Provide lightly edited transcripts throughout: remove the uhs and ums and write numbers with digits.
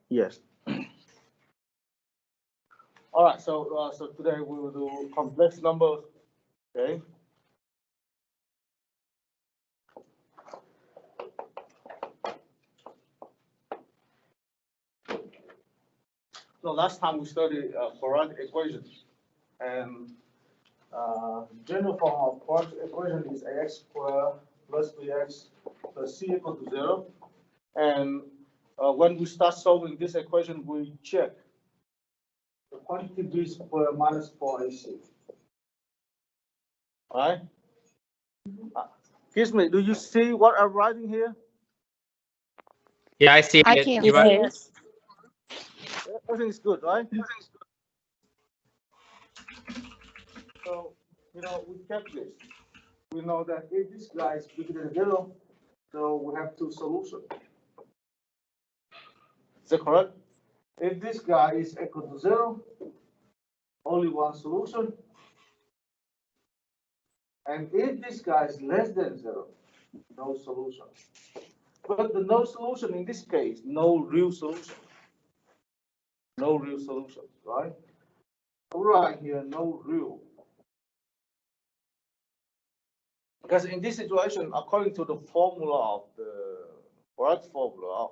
Yes. All right. So today we will do complex numbers. Okay. So last time we studied quadratic equations, and general form of quadratic equation is ax squared plus bx plus c equal to 0. And when we start solving this equation, we check the quantity b squared minus 4ac. All right? Excuse me, do you see what I'm writing here? Yeah, I see I it. can You see are, it. Everything is good, right? So, we check this. We know that if this guy is bigger than 0, so we have two solutions. Is that correct? If this guy is equal to 0, only one solution. And if this guy is less than 0, no solution. But the no solution in this case, no real solution. No real solution, right? Right here, no real. Because in this situation, according to the formula of the correct formula,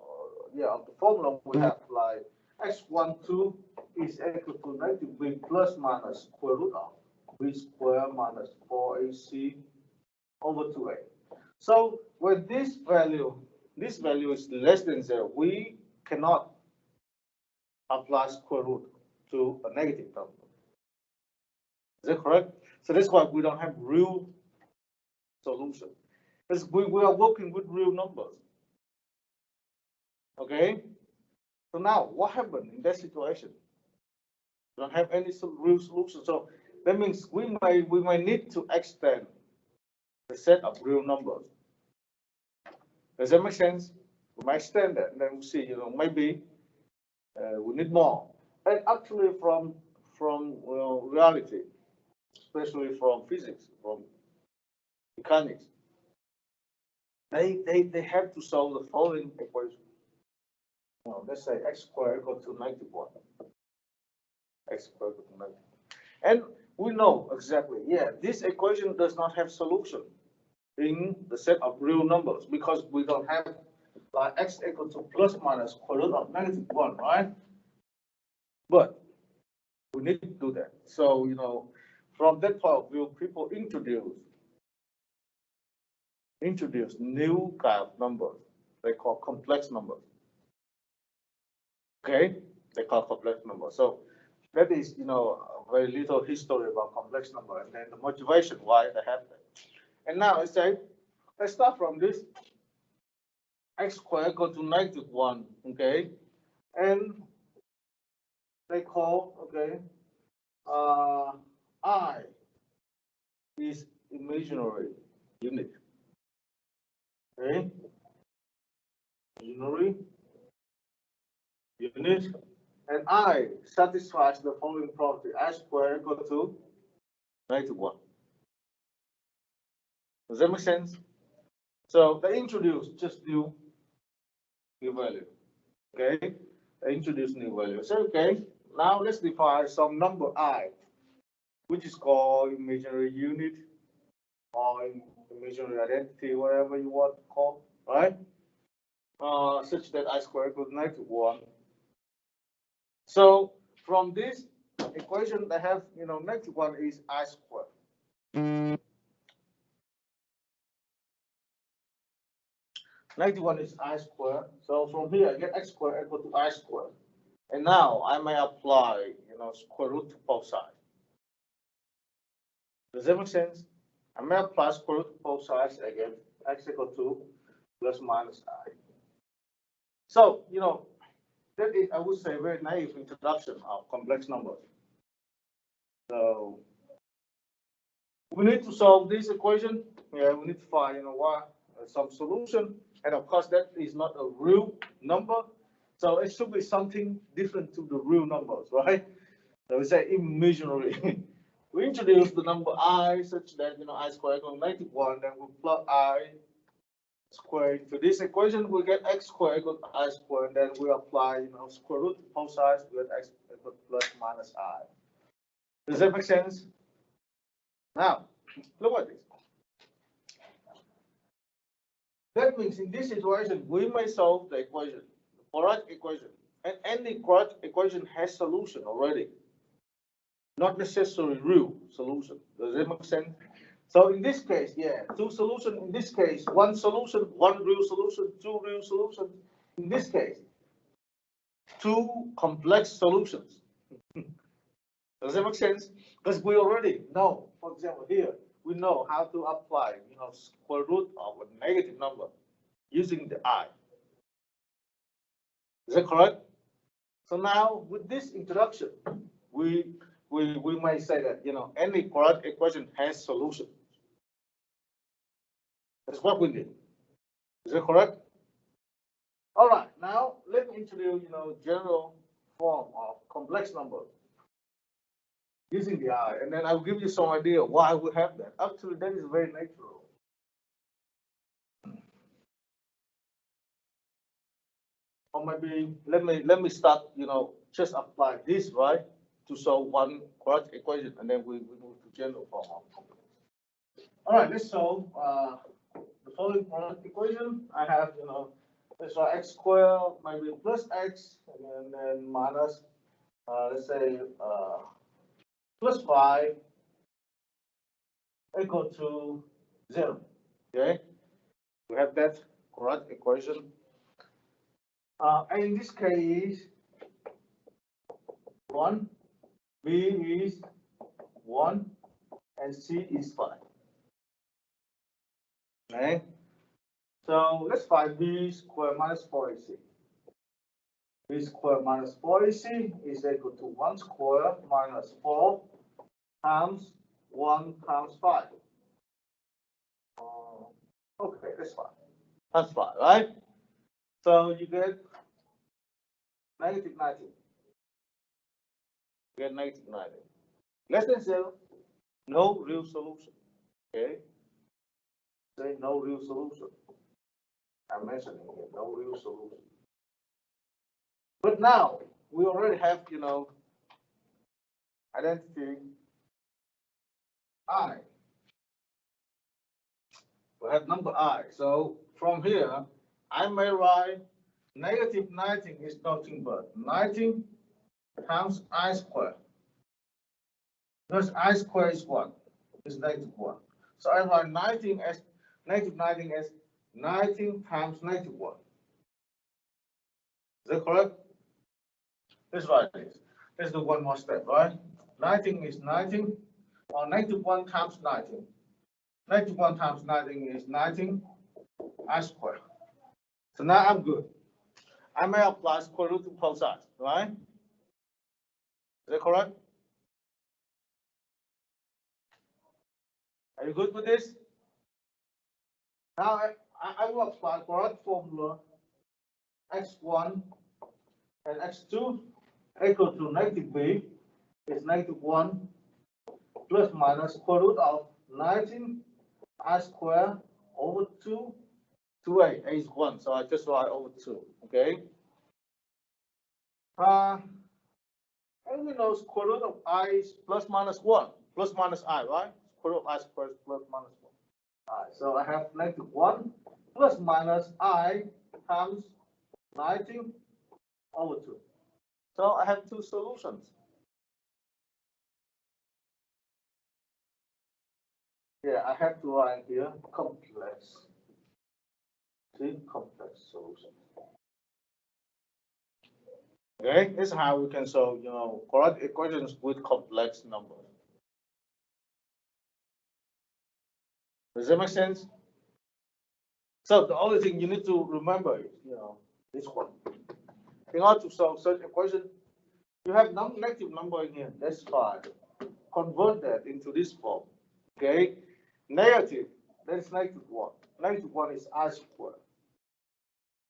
of the formula we have like x12 is equal to negative b plus minus square root of b squared minus 4ac over 2a. So when this value is less than 0, we cannot apply square root to a negative number. Is that correct? So that's why we don't have real solution. Because we are working with real numbers. Okay? So now what happened in that situation? We don't have any real solution. So that means we might need to extend the set of real numbers. Does that make sense? We might extend that, and then we'll see. Maybe we need more. And actually, from reality, especially from physics, from mechanics, they have to solve the following equation. Let's say x squared equal to -1. X squared equal to 90. And we know exactly, this equation does not have solution in the set of real numbers because we don't have like x equal to plus minus square root of -1, right? But we need to do that. So, from that point of view, people introduce new kind of numbers. They call complex numbers. Okay? They call complex numbers. So that is, very little history about complex number and then the motivation why they have that. And now let's start from this x squared equal to -1, okay? And they call, okay, I is imaginary unit. Okay? Imaginary unit. And I satisfies the following property. I squared equal to -1. Does that make sense? So they introduce just new value. Okay? They introduce new value. So okay, now let's define some number I, which is called imaginary unit or imaginary identity, whatever you want to call, right? Such that I squared equals -1. So from this equation, they have, -1 is I squared. -1 is I squared. So from here, I get x squared equal to I squared. And now I may apply, square root to both sides. Does that make sense? I may apply square root to both sides again, x equal to plus minus I. So, that is, I would say, a very naive introduction of complex numbers. So we need to solve this equation. Yeah, we need to find, some solution. And of course, that is not a real number. So it should be something different to the real numbers, right? So we say imaginary. We introduce the number I such that, I squared equals -1, then we plug I square into this equation, we get x squared equal to I squared, and then we apply, square root to both sides, we get x equal to plus minus I. Does that make sense? Now, look at this. That means in this situation, we may solve the equation, the quadratic equation, and any quadratic equation has solution already, not necessarily real solution. Does that make sense? So in this case, yeah, two solutions. In this case, one solution, one real solution, two real solutions. In this case, two complex solutions. Does that make sense? Because we already know, for example, here, we know how to apply, square root of a negative number using the I. Is that correct? So now, with this introduction, we might say that, any quadratic equation has solution. That's what we need. Is that correct? All right, now let me introduce, general form of complex numbers using the I, and then I'll give you some idea why we have that. Actually, that is very natural. Or maybe let me start, just apply this, right, to solve one quadratic equation, and then we move to general form of complex. All right, let's solve the following quadratic equation. I have, let's try x squared maybe plus x, and then minus, let's say, plus 5 equal to 0. Okay, we have that quadratic equation. And in this case, 1, b is 1, and c is 5. Okay, so let's find b squared minus 4ac. B squared minus 4ac is equal to 1 squared minus 4 times 1 times 5. Okay, that's fine. That's fine, right? So you get negative 19. You get negative 19. Less than 0, no real solution. Okay? Say no real solution. I'm mentioning here, no real solution. But now, we already have, identity I. We have number I. So from here, I may write negative 19 is nothing but 19 times I squared. Because I squared is 1. It's negative 1. So I write 19 as negative 19 as 19 times negative 1. Is that correct? Let's write this. Let's do one more step, right? 19 is 19, or negative 1 times 19. Negative 1 times 19 is 19 I squared. So now I'm good. I may apply square root to both sides, right? Is that correct? Are you good with this? Now I will apply quadratic formula x1 and x2 equal to negative b is negative 1 plus minus square root of 19 I squared over 2a. A is 1, so I just write over 2. Okay. And we know square root of I is plus minus 1. Plus minus I, right? Square root of I squared is plus minus 1. All right, so I have negative 1 plus minus I times 19 over 2. So I have two solutions. Yeah, I have to write here complex. See, complex solution. Okay, this is how we can solve, quadratic equations with complex numbers. Does that make sense? So the only thing you need to remember is, this one. In order to solve such equation, you have negative number in here. That's fine. Convert that into this form. Okay, negative. That is negative 1. Negative 1 is I squared.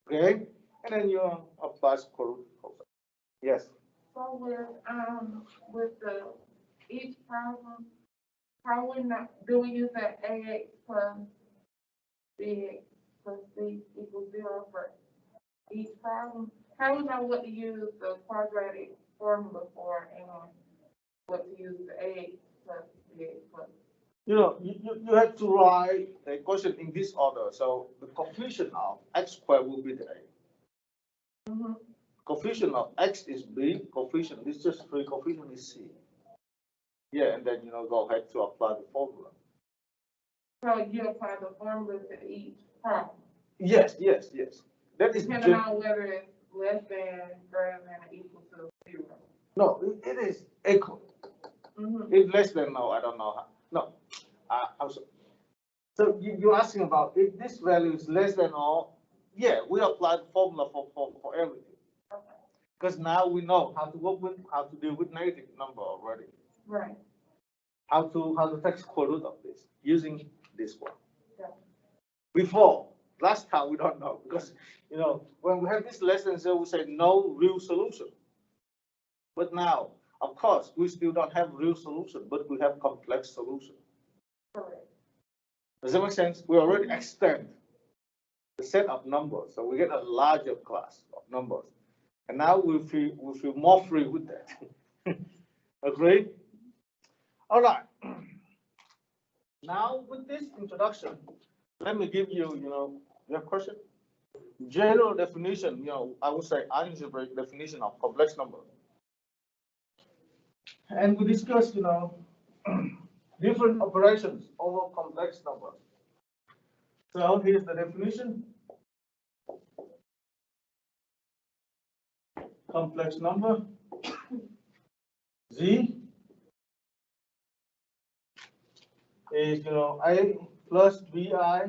Okay, and then you apply square root. Yes. So with the each problem, how we not do we use that AX plus BX plus C equals 0 for each problem. How do we know what to use the quadratic formula for and what to use the A plus B plus? You have to write the equation in this order. So the coefficient of x squared will be the A. Mm-hmm. Coefficient of x is B. Coefficient, this is just 3. Coefficient is C. Yeah, and then, go ahead to apply the formula. So you apply the formula to each problem, Yes. That is depending on whether it's less than, greater than, or equal to 0. no, it is equal. Mm-hmm. If less than, no, I don't know how. No, I'm sorry. So you're asking about if this value is less than or, yeah, we apply the formula for everything. Because now we know how to deal with negative number already. Right. How to take square root of this using this one. Yeah. Before, last time we don't know because when we have this less than 0, we say no real solution. But now, of course, we still don't have real solution, but we have complex solution. Correct. Does that make sense? We already extend the set of numbers, so we get a larger class of numbers, and now we feel more free with that. Agree? All right. Now with this introduction, let me give you, you have a question? General definition, I would say algebraic definition of complex number. And we discussed, different operations over complex numbers. So here's the definition. Complex number, Z is, A plus BI,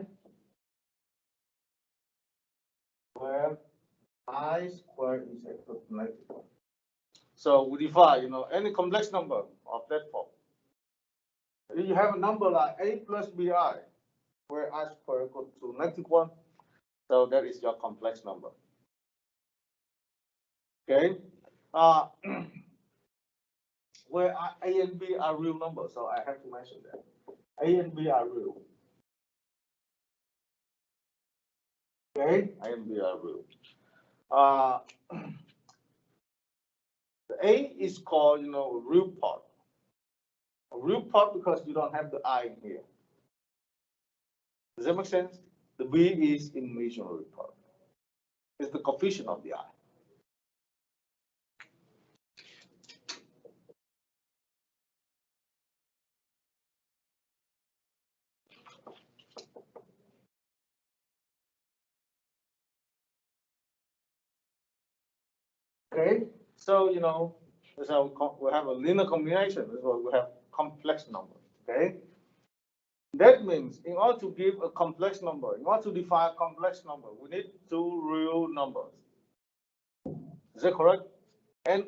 where I squared is equal to -1. So we define, any complex number of that form. If you have a number like A plus BI, where I squared equal to -1, so that is your complex number. Okay? Where A and B are real numbers, so I have to mention that. A and B are real. Okay? A and B are real. The A is called, real part. A real part because you don't have the I in here. Does that make sense? The B is imaginary part. It's the coefficient of the I. Okay, so so we have a linear combination. This is what we have complex numbers. Okay, that means in order to give a complex number, in order to define a complex number, we need 2 real numbers. Is that correct? And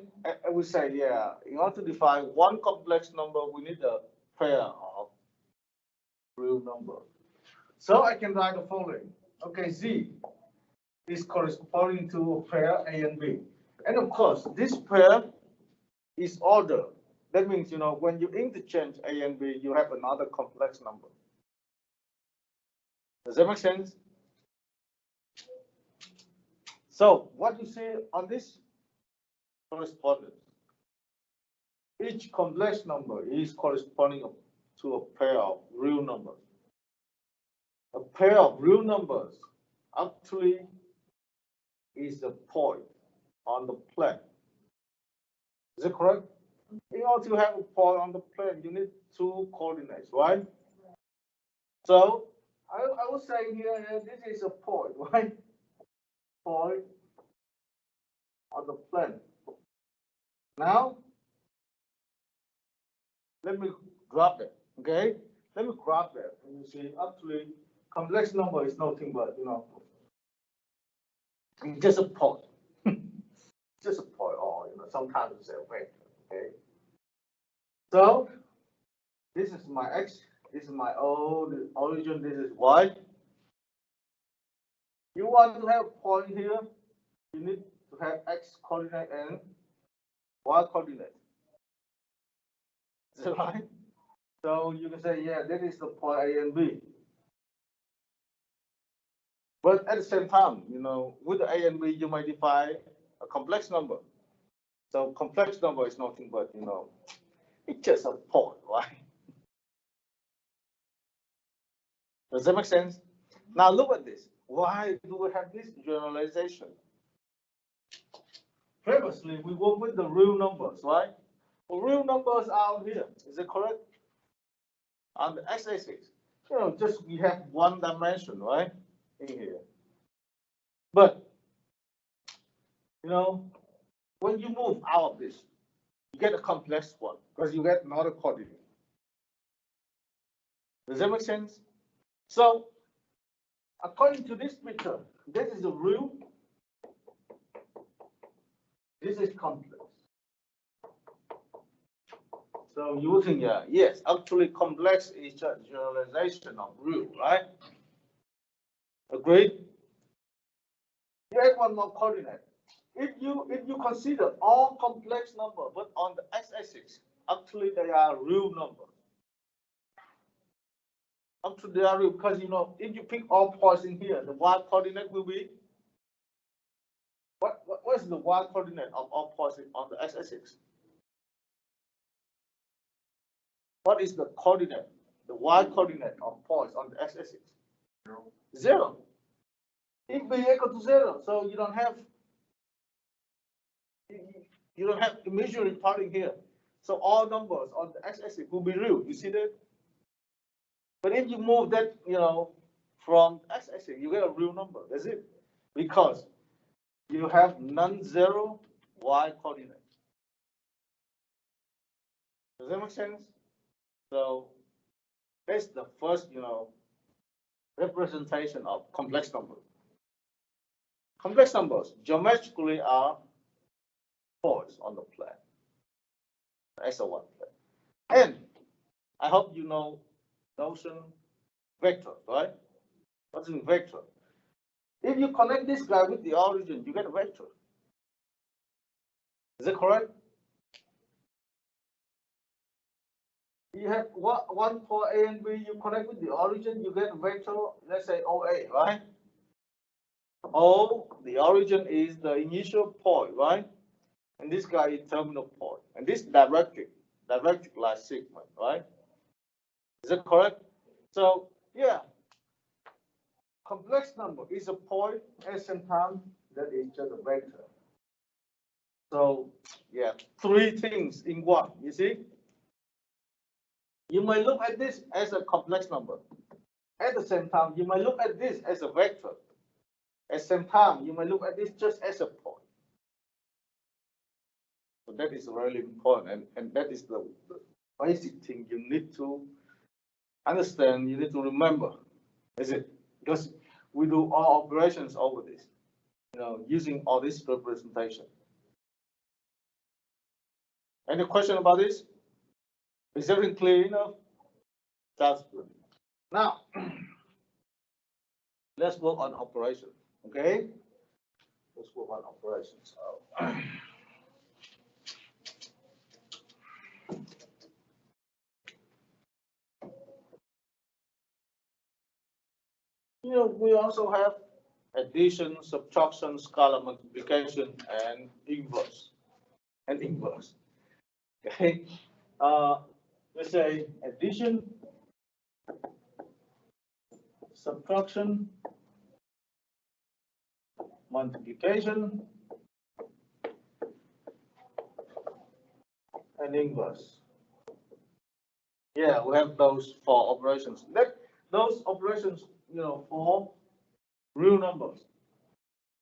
we say, yeah, in order to define one complex number, we need a pair of real numbers. So I can write the following. Okay, Z is corresponding to a pair A and B. And of course, this pair is ordered. That means, when you interchange A and B, you have another complex number. Does that make sense? So what you see on this correspondence, each complex number is corresponding to a pair of real numbers. A pair of real numbers actually is a point on the plane. Is that correct? In order to have a point on the plane, you need 2 coordinates, right? So I would say here this is a point, right? Point on the plane. Now, let me grab that, okay? Let me grab that. And you see, actually, complex number is nothing but, just a point. Just a point, or, sometimes it's a vector, okay? So, this is my X, this is my origin, this is Y. You want to have a point here, you need to have X coordinate and Y coordinate. Is that right? So you can say, yeah, that is the point A and B. But at the same time, with the A and B, you might define a complex number. So complex number is nothing but, it's just a point, right? Does that make sense? Now look at this. Why do we have this generalization? Previously, we worked with the real numbers, right? Well, real numbers are out here. Is it correct? On the x-axis, just we have one dimension, right? In here. But, when you move out of this, you get a complex one because you get another coordinate. Does that make sense? So, according to this picture, this is the real. This is complex. So you would think, yeah, yes, actually complex is a generalization of real, right? Agreed? You add one more coordinate. If you consider all complex number, but on the x-axis, actually they are real numbers. Actually they are real because if you pick all points in here, the y coordinate will be what is the y coordinate of all points on the x-axis? What is the coordinate, the y coordinate of points on the x-axis? 0. If b equal to 0, so you don't have imaginary part in here. So all numbers on the x-axis will be real. You see that? But if you move that, from x-axis, you get a real number. That's it. Because you have non-zero y coordinate. Does that make sense? So that's the first, representation of complex numbers. Complex numbers geometrically are points on the plane, the SO1 plane. And I hope you know notion vector, right? What's in vector? If you connect this guy with the origin, you get a vector. Is that correct? You have one for A and B, you connect with the origin, you get a vector, let's say OA, right? O, the origin is the initial point, right? And this guy is terminal point. And this directed like segment, right? Is that correct? So, yeah, complex number is a point at the same time that is just a vector. So, yeah, 3 things in one, you see? You might look at this as a complex number. At the same time, you might look at this as a vector. At the same time, you might look at this just as a point. So that is really important, and that is the basic thing you need to understand, you need to remember, is it? Because we do all operations over this, using all this representation. Any question about this? Is everything clear enough? That's good. Now, let's work on operations, okay? Let's work on operations. We also have addition, subtraction, scalar multiplication, and inverse. Okay. Let's say addition, subtraction, multiplication, and inverse. Yeah, we have those 4 operations. Those operations, for real numbers.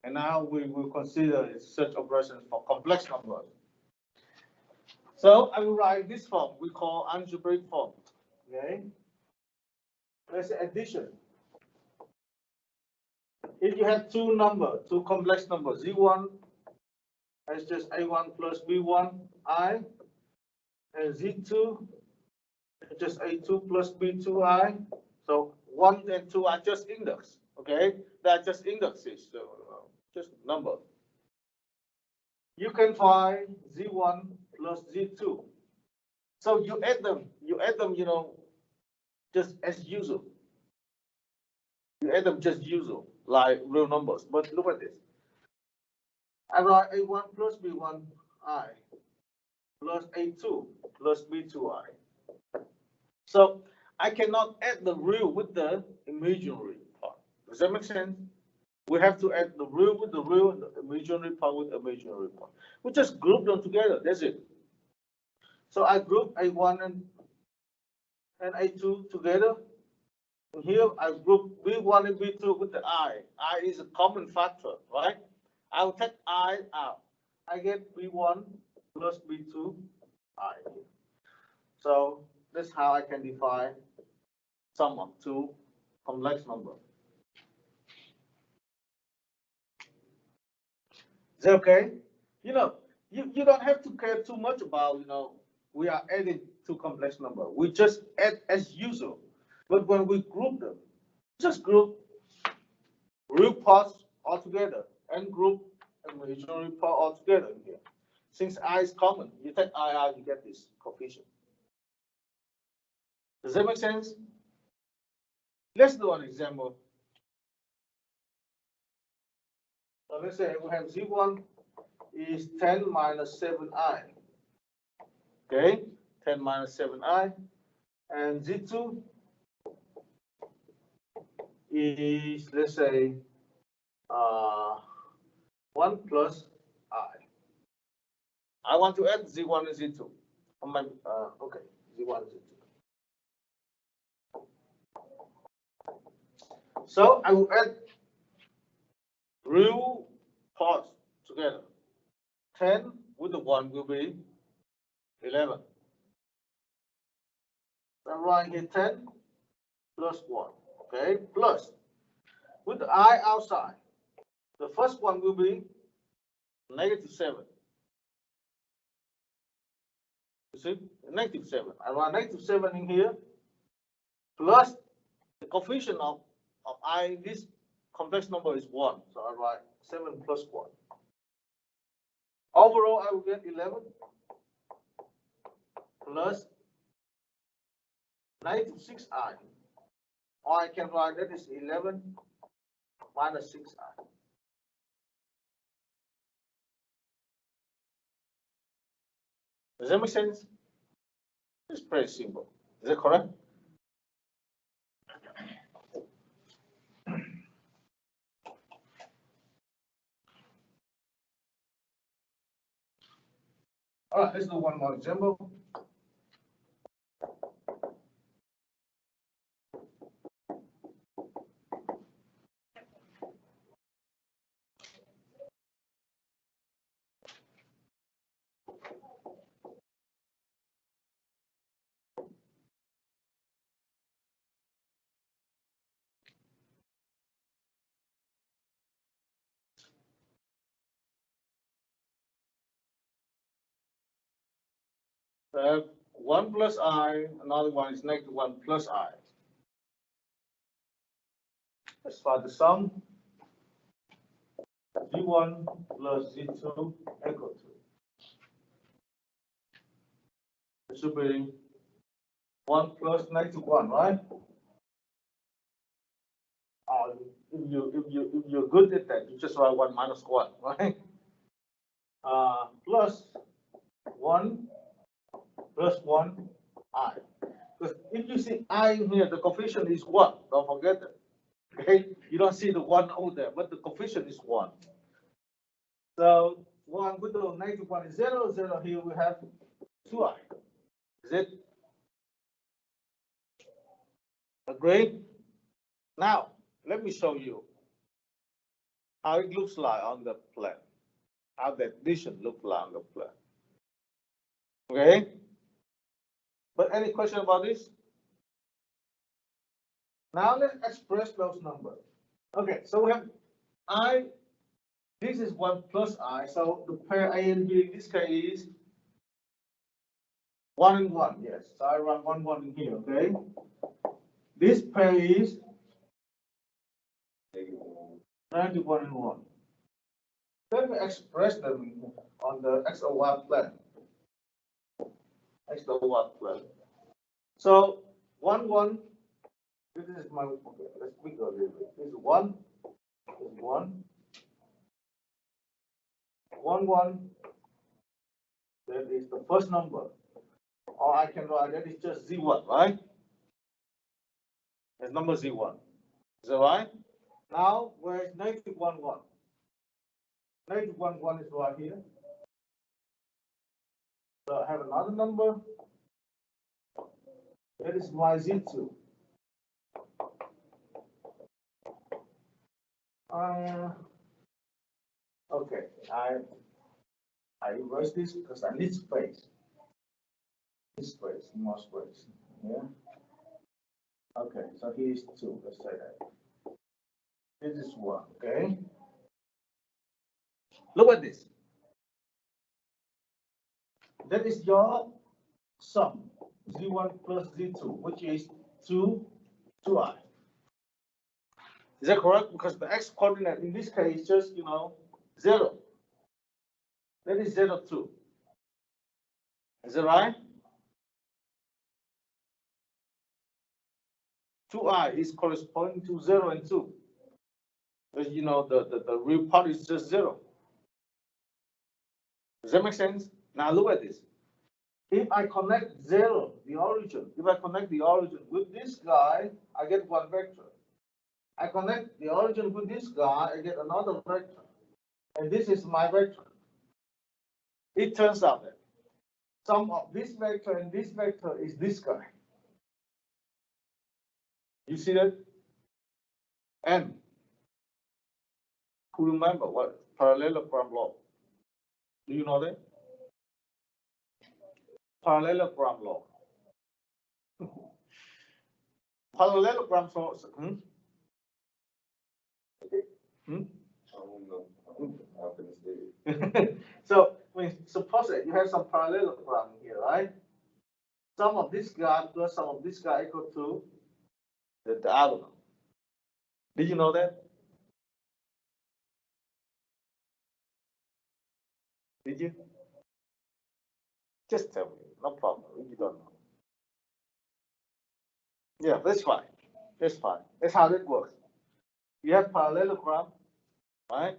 And now we will consider such operations for complex numbers. So I will write this form we call algebraic form. Okay. Let's say addition. If you have 2 complex numbers, Z1 is just A1 plus B1I, and Z2 is just A2 plus B2I. So 1 and 2 are just index. Okay, they are just indexes, so just number. You can find Z1 plus Z2. So you add them, just as usual. You add them just usual, like real numbers. But look at this. I write A1 plus B1I plus A2 plus B2I. So I cannot add the real with the imaginary part. Does that make sense? We have to add the real with the real and the imaginary part with the imaginary part. We just group them together. That's it. So I group A1 and A2 together. And here I group B1 and B2 with the I. I is a common factor, right? I will take I out. I get B1 plus B2 I. So that's how I can define sum of two complex numbers. Is that okay? You know, you don't have to care too much about, we are adding two complex numbers. We just add as usual. But when we group them, just group real parts all together and group imaginary part all together in here. Since I is common, you take I out, you get this coefficient. Does that make sense? Let's do an example. So let's say we have Z1 is 10 minus 7i. Okay, 10 minus 7i. And Z2 is, let's say, 1 plus I. I want to add Z1 and Z2. Okay, Z1 and Z2. So I will add real parts together. 10 with the 1 will be 11. So I write here 10 plus 1. Okay, plus with the I outside. The first one will be negative 7. You see, negative 7. I write negative 7 in here, plus the coefficient of I, this complex number is 1. So I write 7 plus 1. Overall, I will get 11 plus negative 6i. Or I can write that is 11 minus 6i. Does that make sense? It's pretty simple. Is that correct? All right, let's do one more example. We have 1 plus I, another one is negative 1 plus I. Let's find the sum. Z1 plus Z2 equal to. It should be 1 plus negative 1, right? If you're good at that, you just write 1 minus 1, right? Plus 1 plus 1 I. Because if you see I in here, the coefficient is 1. Don't forget that. Okay? You don't see the 1 over there, but the coefficient is 1. So 1 with the negative 1 is 0. 0 here we have 2i. Is it? Agreed? Now, let me show you how it looks like on the plan. How the addition looks like on the plan. Okay? But any question about this? Now let's express those numbers. Okay, so we have I, this is 1 plus I, so the pair A and B in this case is 1 and 1, yes. So I run 1, 1 in here, okay? This pair is 91 and 1. Let me express them on the X or Y plan. X or Y plan. So 1, 1, this is my, okay, let's pick a little bit. This is 1, is 1. 1, 1. That is the first number. Or I can write that is just Z1, right? That's number Z1. Is that right? Now, where is negative 1, 1? Negative 1, 1 is right here. So I have another number. That is my Z2. Okay, I erase this because I need space. This space, more space. Yeah. Okay, so here is 2. Let's say that. This is 1. Okay. Look at this. That is your sum. Z1 plus Z2, which is 2i. Is that correct? Because the x coordinate in this case is just, 0. That is 0, 2. Is that right? 2i is corresponding to 0 and 2. Because, the real part is just 0. Does that make sense? Now look at this. If I connect 0, the origin, if I connect the origin with this guy, I get one vector. I connect the origin with this guy, I get another vector. And this is my vector. It turns out that sum of this vector and this vector is this guy. You see that? And who remember what parallelogram law? Do you know that? Parallelogram law. Parallelogram law. So suppose that you have some parallelogram here, right? Sum of this guy plus sum of this guy equal to the diagonal. Did you know that? Did you? Just tell me, no problem. You don't know. Yeah, that's fine. That's fine. That's how it works. You have parallelogram, right?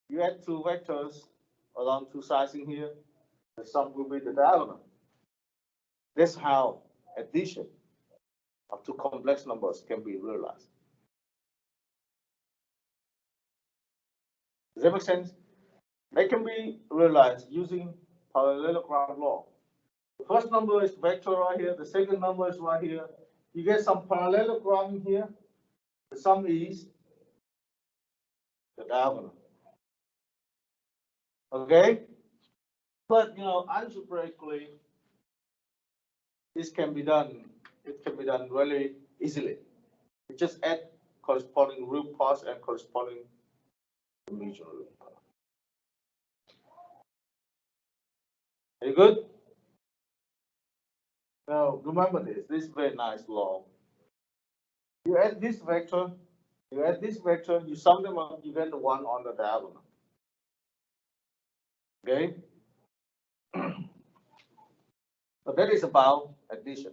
You add two vectors along two sides in here. The sum will be the diagonal. That's how addition of two complex numbers can be realized. Does that make sense? They can be realized using parallelogram law. The first number is vector right here. The second number is right here. You get some parallelogram in here. The sum is the diagonal. Okay? But algebraically, this can be done. It can be done really easily. You just add corresponding real parts and corresponding imaginary real parts. Are you good? Now remember this. This is very nice law. You add this vector. You add this vector. You sum them up. You get the one on the diagonal. Okay. So that is about addition.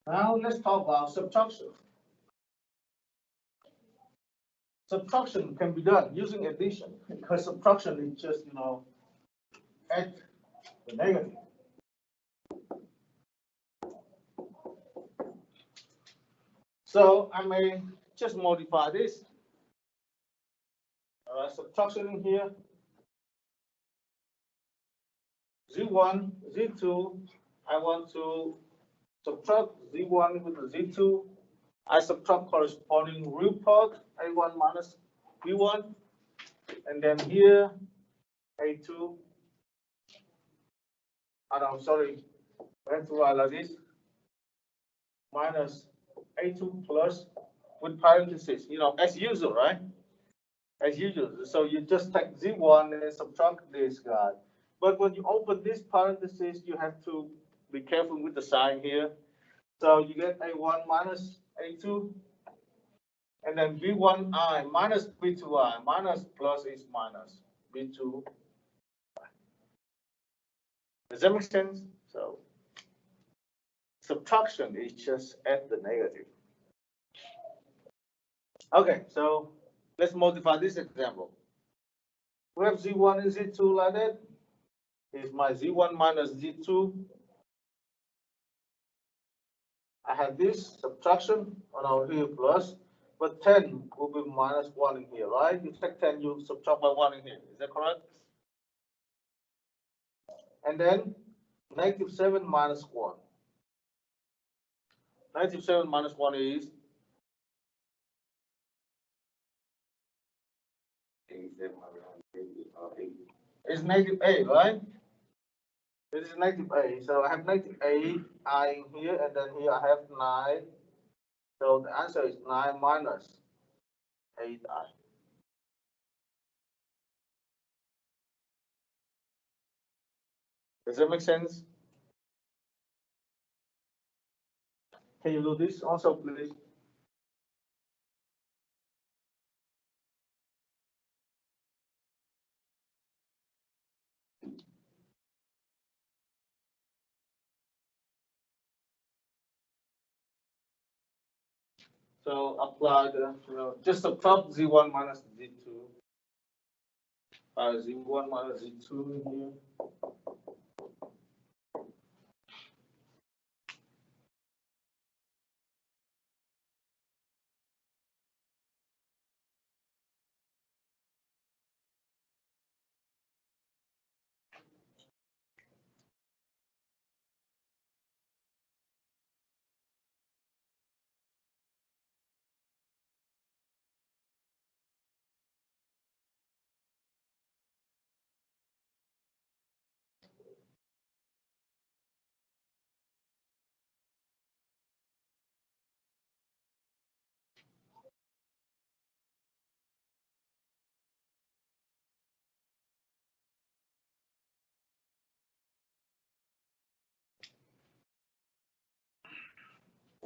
Now let's talk about subtraction. Subtraction can be done using addition because subtraction is just, add the negative. So I may just modify this. Subtraction in here. Z1, Z2, I want to subtract Z1 with the Z2. I subtract corresponding real part, A1 minus B1. And then here, A2. I'm sorry, I have to write like this. Minus A2 plus with parentheses, as usual, right? As usual. So you just take Z1 and subtract this guy. But when you open this parenthesis, you have to be careful with the sign here. So you get A1 minus A2, and then B1I minus B2I, minus plus is minus B2. Does that make sense? So subtraction is just add the negative. Okay, so let's modify this example. We have Z1 and Z2 like that. Is my Z1 minus Z2. I have this subtraction on our here plus, but 10 will be minus 1 in here, right? You take 10, you subtract by 1 in here. Is that correct? And then negative 7 minus 1. Negative 7 minus 1 is negative 8, right? This is negative 8. So I have negative 8 I in here, and then here I have 9. So the answer is 9 minus 8i. Does that make sense? Can you do this also, please? So apply the, just subtract Z1 minus Z2. Z1 minus Z2 in here.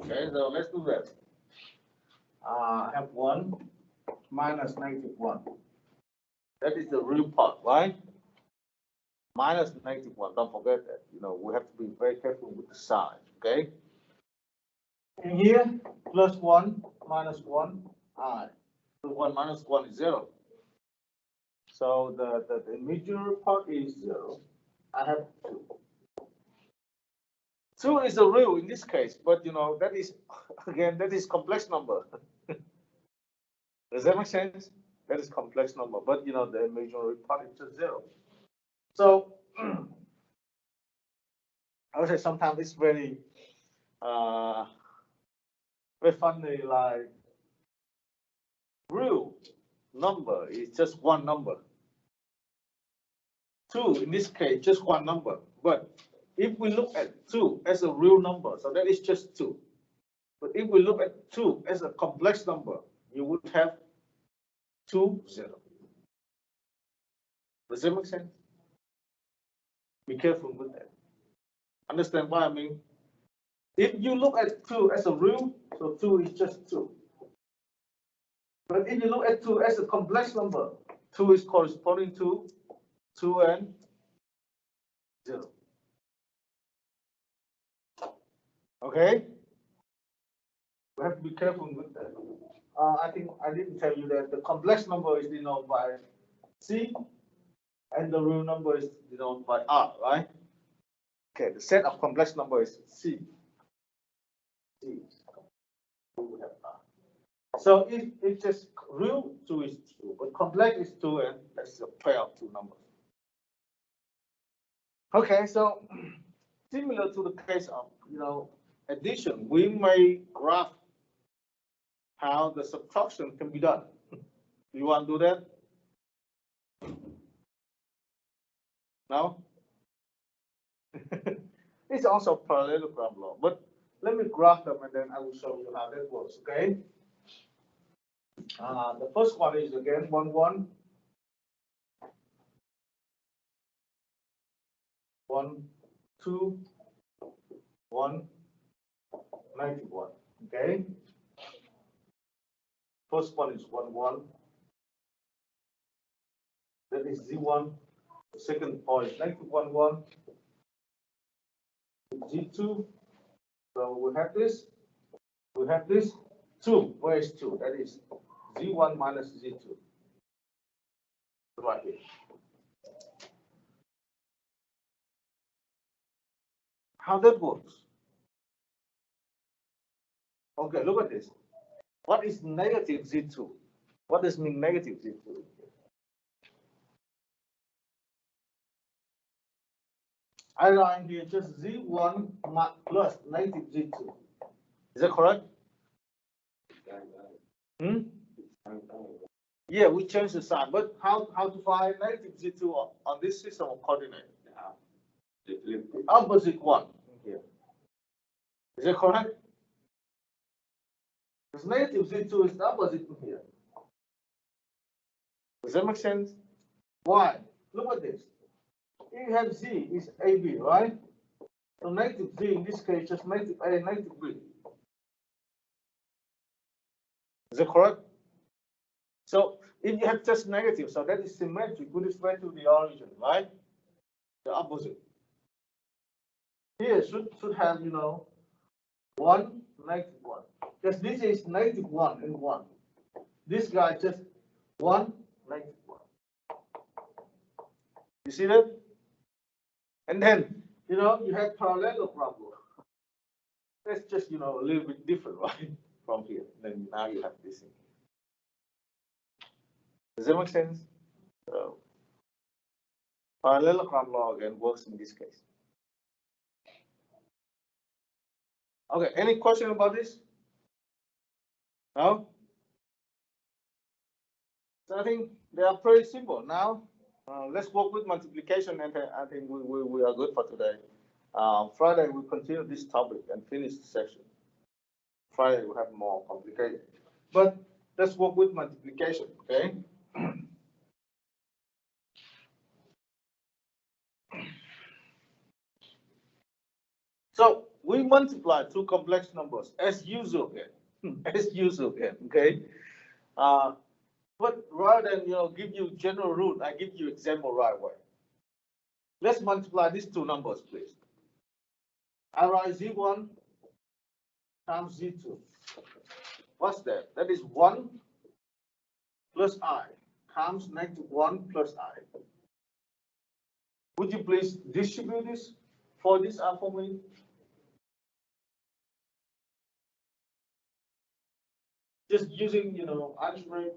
Okay, so let's do that. I have 1 minus negative 1. That is the real part, right? Minus negative 1. Don't forget that. We have to be very careful with the sign, okay? In here, plus 1 minus 1, I. 1 minus 1 is 0. So the imaginary part is 0. I have 2. 2 is a real in this case, but that is, again, that is complex number. Does that make sense? That is complex number, but the imaginary part is just 0. So I would say sometimes it's very funny, like real number is just one number. 2 in this case, just one number. But if we look at 2 as a real number, so that is just 2. But if we look at 2 as a complex number, you would have 2, 0. Does that make sense? Be careful with that. Understand what I mean? If you look at 2 as a real, so 2 is just 2. But if you look at 2 as a complex number, 2 is corresponding to 2 and 0. Okay? We have to be careful with that. I think I didn't tell you that the complex number is denoted by C, and the real number is denoted by R, right? Okay, the set of complex number is C. C. We have R. So if it's just real, 2 is 2, but complex is 2, and that's a pair of 2 numbers. Okay, so similar to the case of addition, we may graph how the subtraction can be done. Do you want to do that? No? It's also parallelogram law, but let me graph them and then I will show you how that works, okay? The first one is again 1, 1. 1, 2, 1, 91, okay? First one is 1, 1. That is Z1. The second point is negative 1, 1. Z2. So we have this. 2. Where is 2? That is Z1 minus Z2. Right here. How that works? Okay, look at this. What is negative Z2? What does mean negative Z2? I line here just Z1 plus negative Z2. Is that correct? Hmm? Yeah, we change the sign, but how to find negative Z2 on this system of coordinates? Opposite one here. Is that correct? Because negative Z2 is the opposite here. Does that make sense? Why? Look at this. You have Z is AB, right? So negative Z in this case just negative A, negative B. Is that correct? So if you have just negative, so that is symmetric with respect to the origin, right? The opposite. Here should have, 1, negative 1. Because this is negative 1 and 1. This guy just 1, negative 1. You see that? And then, you have parallelogram. That's just, a little bit different, right? From here. Then now you have this thing. Does that make sense? So, parallelogram law again works in this case. Okay, any question about this? No? So I think they are pretty simple. Now, let's work with multiplication, and I think we are good for today. Friday, we continue this topic and finish the section. Friday, we have more complicated. But let's work with multiplication, okay? So we multiply two complex numbers as usual again, as usual again, okay? But rather than give you general rule, I give you example right away. Let's multiply these two numbers, please. I write Z1 times Z2. What's that? That is 1 plus I times negative 1 plus I. Would you please distribute this for this I for me? Just using, algebraic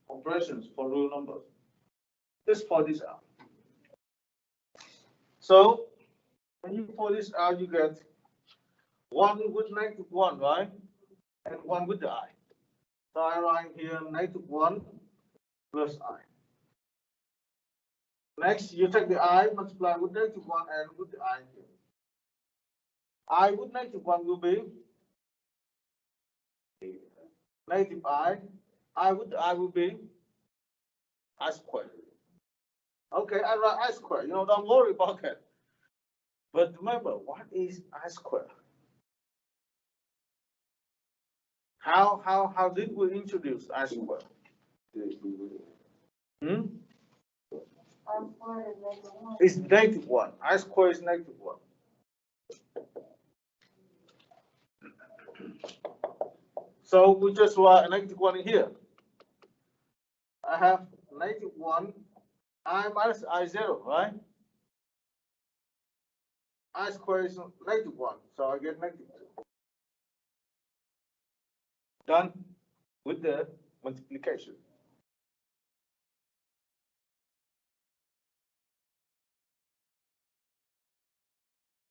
operations for real numbers. Just for this out. So when you pour this out, you get 1 with negative 1, right? And 1 with the I. So I write here negative 1 plus I. Next, you take the I, multiply with negative 1 and with the I here. I with negative 1 will be negative I with the I will be I squared. Okay, I write I squared. Don't worry about that. But remember, what is I squared? How did we introduce I squared? It's negative 1. I squared is negative 1. So we just write a negative 1 in here. I have negative 1, I minus I0, right? I squared is negative 1, so I get negative 2. Done with the multiplication.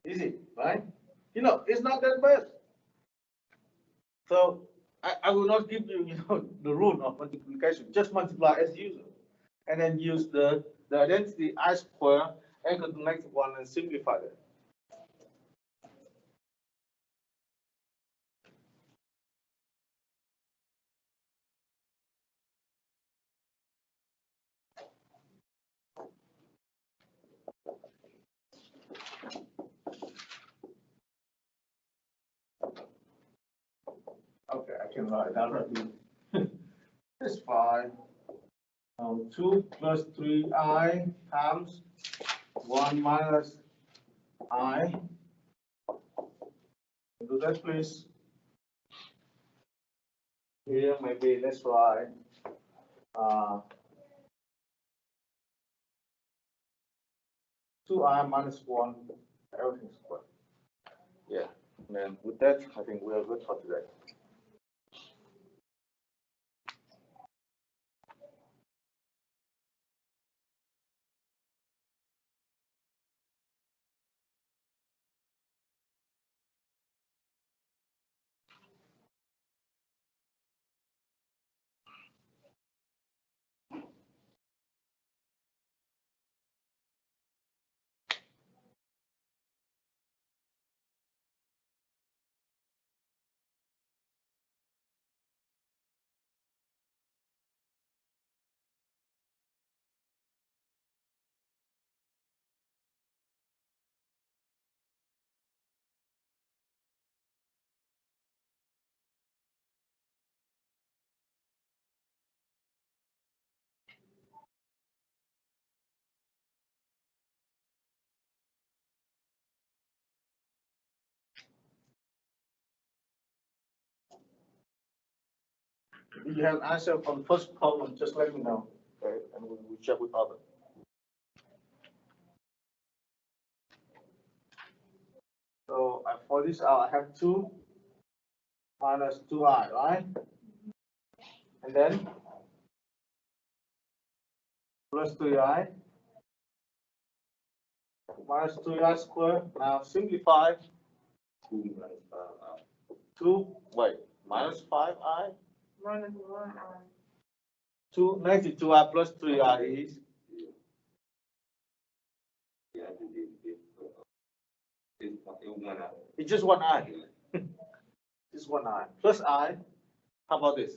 Easy, right? It's not that bad. So I will not give you, the rule of multiplication. Just multiply as usual, and then use the identity I squared equal to negative 1 and simplify that. Okay, I can write that right. It's 5. 2 plus 3I times 1 minus I. Do that, please. here, maybe let's write 2i minus 1, everything squared. Yeah, and then with that, I think we are good for today. If you have an answer for the first problem, just let me know, okay? And we'll check with other. So for this, I have 2 minus 2i, right? And then plus 3i minus 2i squared. Now simplify. 2 minus 5i. 2, wait, minus 5i. Minus 1I. 2, negative 2i plus 3i is? It's just 1i. Just 1i. Plus I. How about this?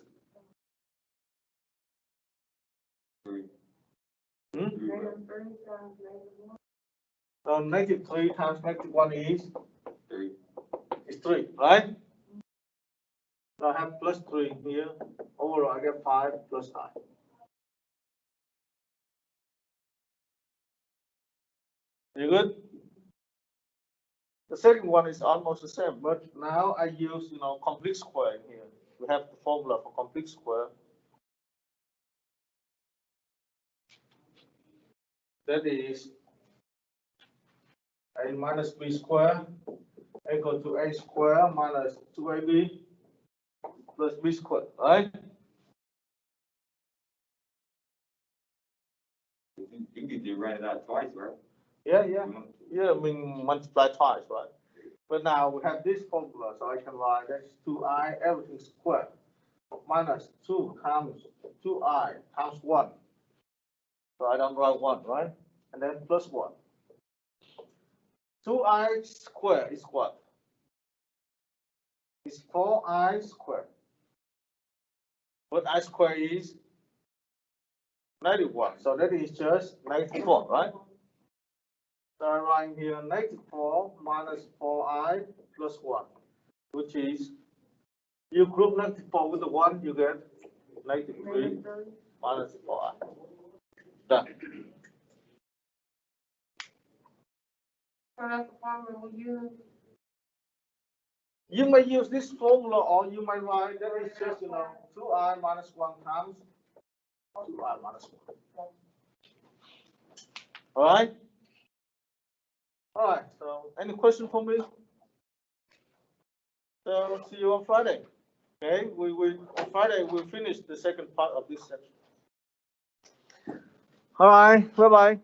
3. Negative 3 times negative 1. So negative 3 times negative 1 is? 3. It's 3, right? So I have plus 3 here. Overall, I get 5 plus I. You good? The second one is almost the same, but now I use, complete square in here. We have the formula for complete square. That is a minus b square equal to a square minus 2ab plus b squared, right? You can write it out twice, right? Yeah, I mean multiply twice, right? But now we have this formula, so I can write that's 2i everything squared minus 2 times 2i times 1. So I don't write 1, right? And then plus 1. 2i squared is what? It's 4i squared. What I squared is 91. So that is just 94, right? So I write here negative 4 minus 4i plus 1, which is, you group negative 4 with the 1, you get negative 3 minus 4i. Done. So that's the formula we use. You may use this formula, or you might write that is just, 2i minus 1 times 2i minus 1. All right? All right, so any question for me? So see you on Friday. Okay, on Friday we'll finish the second part of this section. All right, bye-bye.